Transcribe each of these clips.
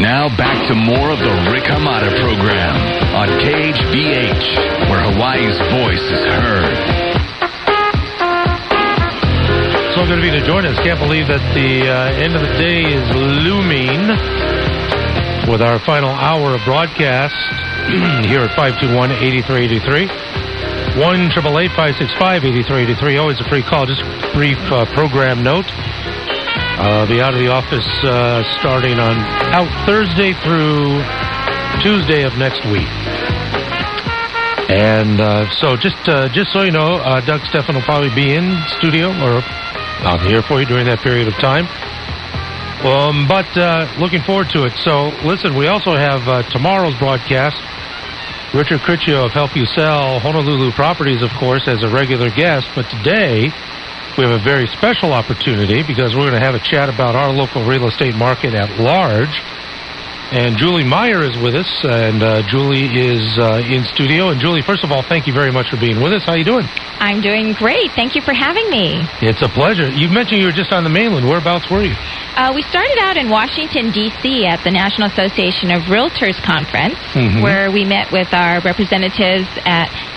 Now back to more of the Rick Hamada program on KHBH, where Hawaii's voice is heard. So good of you to join us. Can't believe that the end of the day is looming with our final hour of broadcast here at 521-8383. 1-888-565-8383. Always a free call. Just a brief program note. I'll be out of the office starting on out Thursday through Tuesday of next week. And so just so you know, Doug Stephan will probably be in studio, or I'm here for you during that period of time. But looking forward to it. So listen, we also have tomorrow's broadcast. Richard Critchio of Help You Sell Honolulu Properties, of course, as a regular guest. But today, we have a very special opportunity because we're going to have a chat about our local real estate market at large. And Julie Meier is with us, and Julie is in studio. And Julie, first of all, thank you very much for being with us. How you doing? I'm doing great. Thank you for having me. It's a pleasure. You mentioned you were just on the mainland. Whereabouts were you? We started out in Washington, D.C. at the National Association of Realtors Conference, where we met with our representatives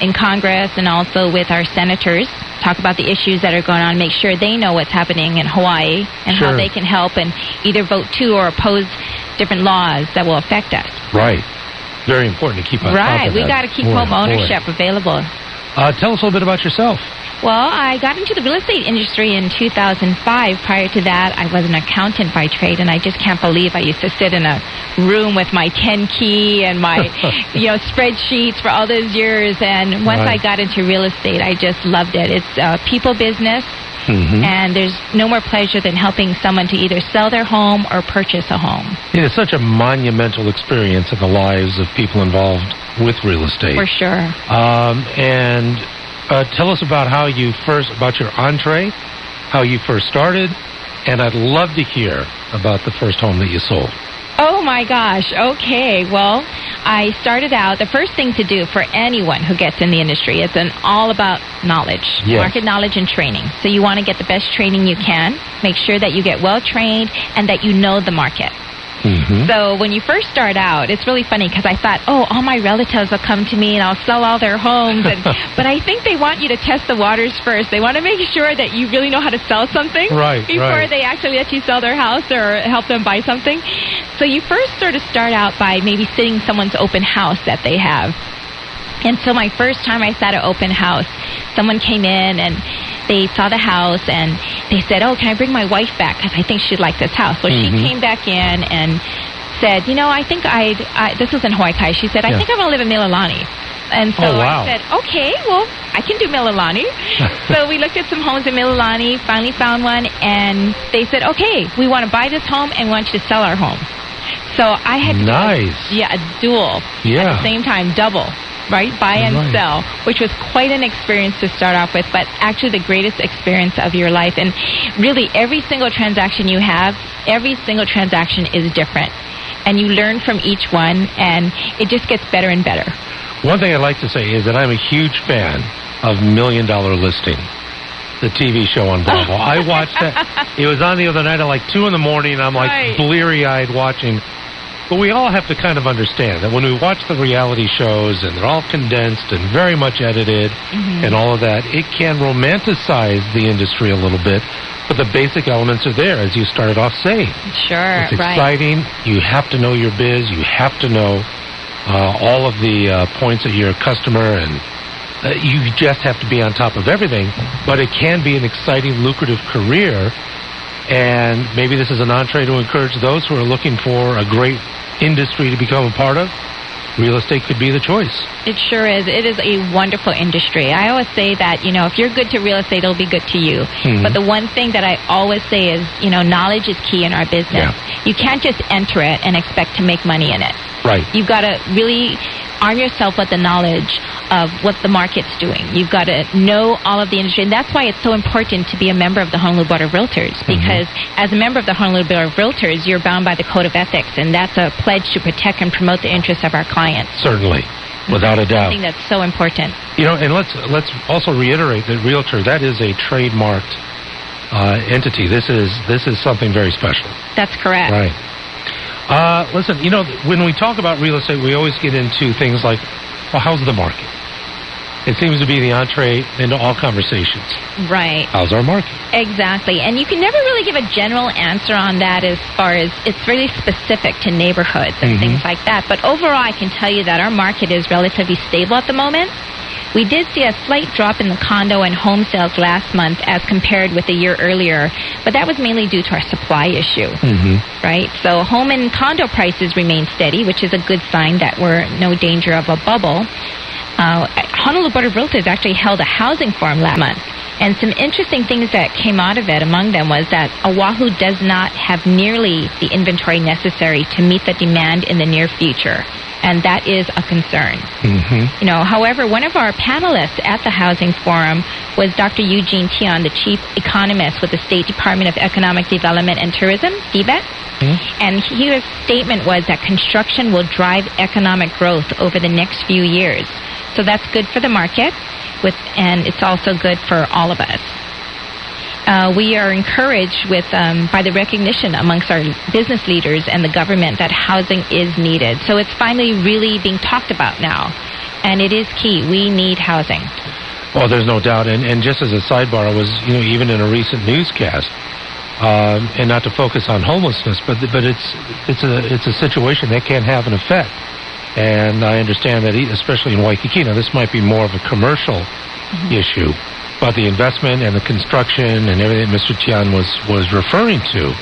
in Congress and also with our senators, talk about the issues that are going on, make sure they know what's happening in Hawaii and how they can help and either vote to or oppose different laws that will affect us. Right. Very important to keep on top of that. Right. We got to keep home ownership available. Tell us a little bit about yourself. Well, I got into the real estate industry in 2005. Prior to that, I was an accountant by trade, and I just can't believe I used to sit in a room with my 10-key and my spreadsheets for all those years. And once I got into real estate, I just loved it. It's a people business, and there's no more pleasure than helping someone to either sell their home or purchase a home. It is such a monumental experience in the lives of people involved with real estate. For sure. And tell us about about your entree, how you first started, and I'd love to hear about the first home that you sold. Oh, my gosh. Okay. Well, I started out, the first thing to do for anyone who gets in the industry is all about knowledge, market knowledge and training. So you want to get the best training you can, make sure that you get well trained, and that you know the market. So when you first start out, it's really funny because I thought, all my relatives will come to me and I'll sell all their homes. But I think they want you to test the waters first. They want to make sure that you really know how to sell something before they actually let you sell their house or help them buy something. So you first sort of start out by maybe sitting someone's open house that they have. And so my first time I sat at an open house, someone came in and they saw the house and they said, can I bring my wife back because I think she'd like this house. Well, she came back in and said, I think this was in Hawaii Kai. She said, I think I'm going to live in Mililani. And so I said, okay, well, I can do Mililani. So we looked at some homes in Mililani, finally found one, and they said, okay, we want to buy this home and we want you to sell our home. So I had to do a dual at the same time, double. Right? Buy and sell, which was quite an experience to start off with, but actually the greatest experience of your life. And really, every single transaction you have, every single transaction is different. And you learn from each one, and it just gets better and better. One thing I'd like to say is that I'm a huge fan of $1 Million Listing, the TV show on Bravo. I watched that. It was on the other night at like 2 in the morning, and I'm like bleary-eyed watching. But we all have to kind of understand that when we watch the reality shows and they're all condensed and very much edited and all of that, it can romanticize the industry a little bit, but the basic elements are there, as you started off saying. Sure, it's exciting. You have to know your biz. You have to know all of the points that you're a customer, and you just have to be on top of everything. But it can be an exciting, lucrative career. And maybe this is an entree to encourage those who are looking for a great industry to become a part of. Real estate could be the choice. It sure is. It is a wonderful industry. I always say that, if you're good to real estate, it'll be good to you. But the one thing that I always say is, knowledge is key in our business. You can't just enter it and expect to make money in it. Right. You've got to really arm yourself with the knowledge of what the market's doing. You've got to know all of the industry. And that's why it's so important to be a member of the Honolulu Board of Realtors, because as a member of the Honolulu Board of Realtors, you're bound by the Code of Ethics, and that's a pledge to protect and promote the interests of our clients. Certainly. Without a doubt. Something that's so important. And let's also reiterate that Realtor, that is a trademarked entity. This is something very special. That's correct. Right. Listen, when we talk about real estate, we always get into things like, well, how's the market? It seems to be the entree into all conversations. Right. How's our market? Exactly. And you can never really give a general answer on that as far as it's really specific to neighborhoods and things like that. But overall, I can tell you that our market is relatively stable at the moment. We did see a slight drop in the condo and home sales last month as compared with a year earlier, but that was mainly due to our supply issue, right? So home and condo prices remain steady, which is a good sign that we're in no danger of a bubble. Honolulu Board of Realtors actually held a housing forum last month, and some interesting things that came out of it, among them was that Oahu does not have nearly the inventory necessary to meet the demand in the near future, and that is a concern. However, one of our panelists at the housing forum was Dr. Eugene Tian, the chief economist with the State Department of Economic Development and Tourism, DBET. And his statement was that construction will drive economic growth over the next few years. So that's good for the market, and it's also good for all of us. We are encouraged by the recognition amongst our business leaders and the government that housing is needed. So it's finally really being talked about now, and it is key. We need housing. Well, there's no doubt. And just as a sidebar, I was even in a recent newscast, and not to focus on homelessness, but it's a situation that can have an effect. And I understand that, especially in Waikiki, now this might be more of a commercial issue, but the investment and the construction and everything Mr. Tian was referring to,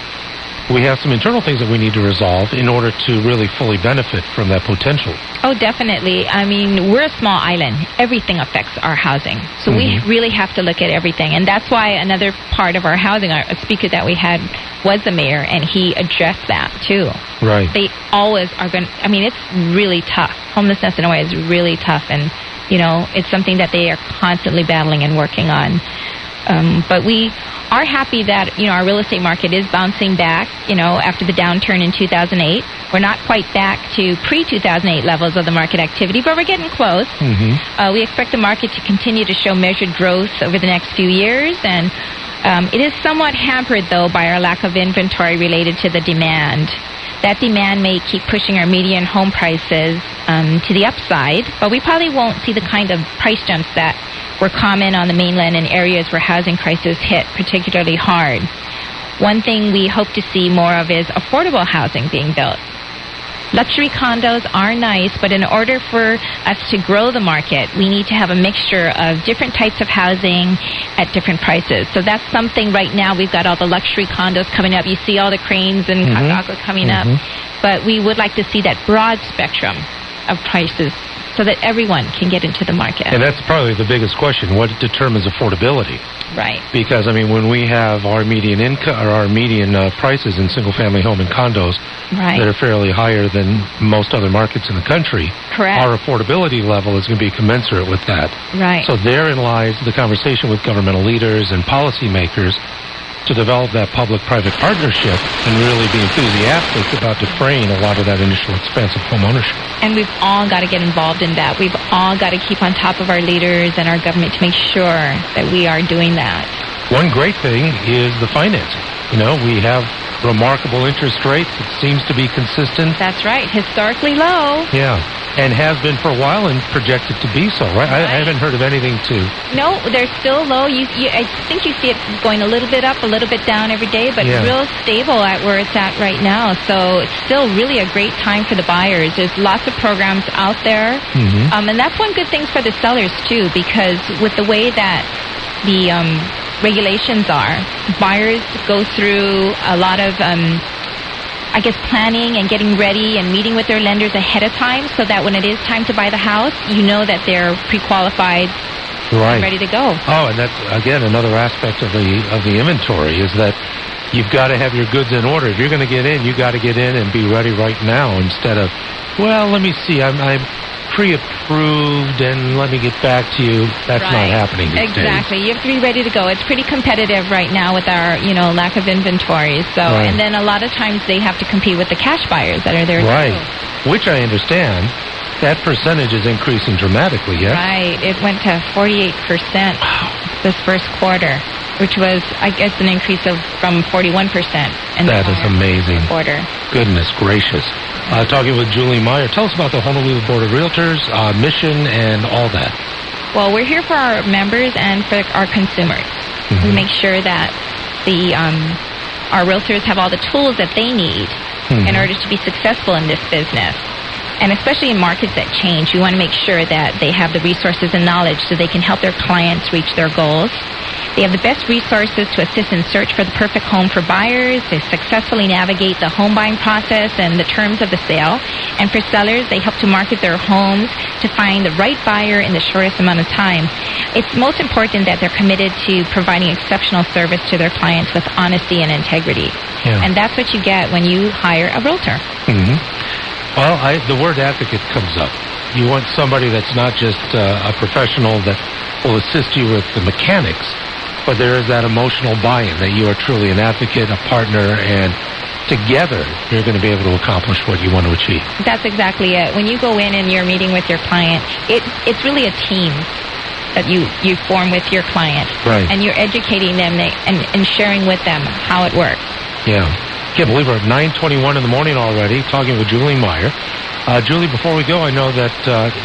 we have some internal things that we need to resolve in order to really fully benefit from that potential. Oh, definitely. I mean, we're a small island. Everything affects our housing. So we really have to look at everything. And that's why another part of our housing, a speaker that we had was the mayor, and he addressed that too. Right. They always are going to, it's really tough. Homelessness in a way is really tough. And, it's something that they are constantly battling and working on. But we are happy that, our real estate market is bouncing back, after the downturn in 2008. We're not quite back to pre-2008 levels of the market activity, but we're getting close. We expect the market to continue to show measured growth over the next few years, and it is somewhat hampered, though, by our lack of inventory related to the demand. That demand may keep pushing our median home prices to the upside, but we probably won't see the kind of price jumps that were common on the mainland in areas where housing prices hit particularly hard. One thing we hope to see more of is affordable housing being built. Luxury condos are nice, but in order for us to grow the market, we need to have a mixture of different types of housing at different prices. So that's something right now. We've got all the luxury condos coming up. You see all the cranes and kakako coming up. But we would like to see that broad spectrum of prices so that everyone can get into the market. And that's probably the biggest question. What determines affordability? Right. Because, when we have our median income or our median prices in single-family home and condos that are fairly higher than most other markets in the country, our affordability level is going to be commensurate with that. Right. So therein lies the conversation with governmental leaders and policymakers to develop that public-private partnership and really be enthusiastic about defraying a lot of that initial expense of home ownership. And we've all got to get involved in that. We've all got to keep on top of our leaders and our government to make sure that we are doing that. One great thing is the financing. We have remarkable interest rates. It seems to be consistent. That's right. Historically low. Yeah. And has been for a while and projected to be so, right? I haven't heard of anything No, they're still low. I think you see it going a little bit up, a little bit down every day, but real stable at where it's at right now. So it's still really a great time for the buyers. There's lots of programs out there. And that's one good thing for the sellers, too, because with the way that the regulations are, buyers go through a lot of planning and getting ready and meeting with their lenders ahead of time so that when it is time to buy the house, that they're pre-qualified and ready to go. Oh, and that's, again, another aspect of the inventory is that you've got to have your goods in order. If you're going to get in, you've got to get in and be ready right now instead of, let me see, I'm pre-approved and let me get back to you. That's not happening these days. Exactly. You have to be ready to go. It's pretty competitive right now with our, lack of inventory. So, and then a lot of times they have to compete with the cash buyers that are there too. Which I understand, that percentage is increasing dramatically, yes? Right. It went to 48% this first quarter. which was, I guess, an increase from 41%. That is amazing. Order. Goodness gracious. Talking with Julie Meier. Tell us about the Honolulu Board of Realtors, mission, and all that. Well, we're here for our members and for our consumers. We make sure that our realtors have all the tools that they need in order to be successful in this business. And especially in markets that change, we want to make sure that they have the resources and knowledge so they can help their clients reach their goals. They have the best resources to assist in search for the perfect home for buyers. They successfully navigate the home buying process and the terms of the sale. And for sellers, they help to market their homes to find the right buyer in the shortest amount of time. It's most important that they're committed to providing exceptional service to their clients with honesty and integrity. Yeah. And that's what you get when you hire a realtor. Well, the word advocate comes up. You want somebody that's not just a professional that will assist you with the mechanics, but there is that emotional buy-in that you are truly an advocate, a partner, and together you're going to be able to accomplish what you want to achieve. That's exactly it. When you go in and you're meeting with your client, it's really a team that you form with your client. Right. And you're educating them and sharing with them how it works. Yeah. Can't believe we're at 9:21 in the morning already, talking with Julie Meier. Julie, before we go, I know that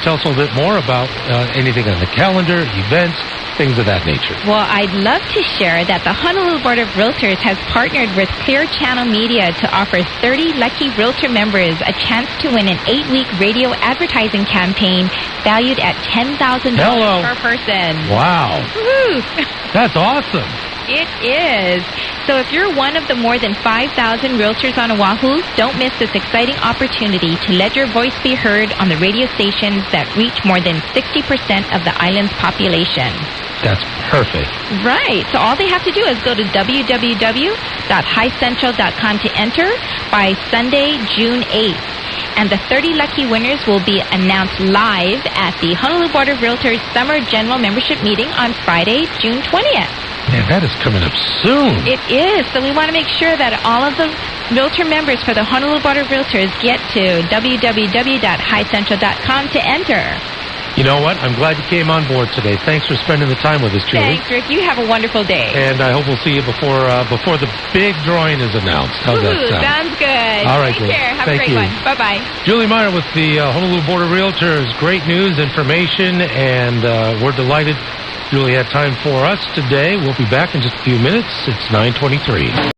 tell us a little bit more about anything on the calendar, events, things of that nature. Well, I'd love to share that the Honolulu Board of Realtors has partnered with Clear Channel Media to offer 30 lucky realtor members a chance to win an 8-week radio advertising campaign valued at $10,000 per person. Wow. Woo! That's awesome. It is. So if you're one of the more than 5,000 realtors on Oahu, don't miss this exciting opportunity to let your voice be heard on the radio stations that reach more than 60% of the island's population. That's perfect. Right. So all they have to do is go to www.highcentral.com to enter by Sunday, June 8th. And the 30 lucky winners will be announced live at the Honolulu Board of Realtors Summer General Membership Meeting on Friday, June 20th. Man, that is coming up soon. It is. So we want to make sure that all of the realtor members for the Honolulu Board of Realtors get to www.highcentral.com to enter. You know what? I'm glad you came on board today. Thanks for spending the time with us, Julie. Thanks, Rick. You have a wonderful day. And I hope we'll see you before the big drawing is announced. How's that sound? Sounds good. All right, Take care. Have a great one. Bye-bye. Julie Meier with the Honolulu Board of Realtors. Great news, information, and we're delighted Julie had time for us today. We'll be back in just a few minutes. It's 9:23.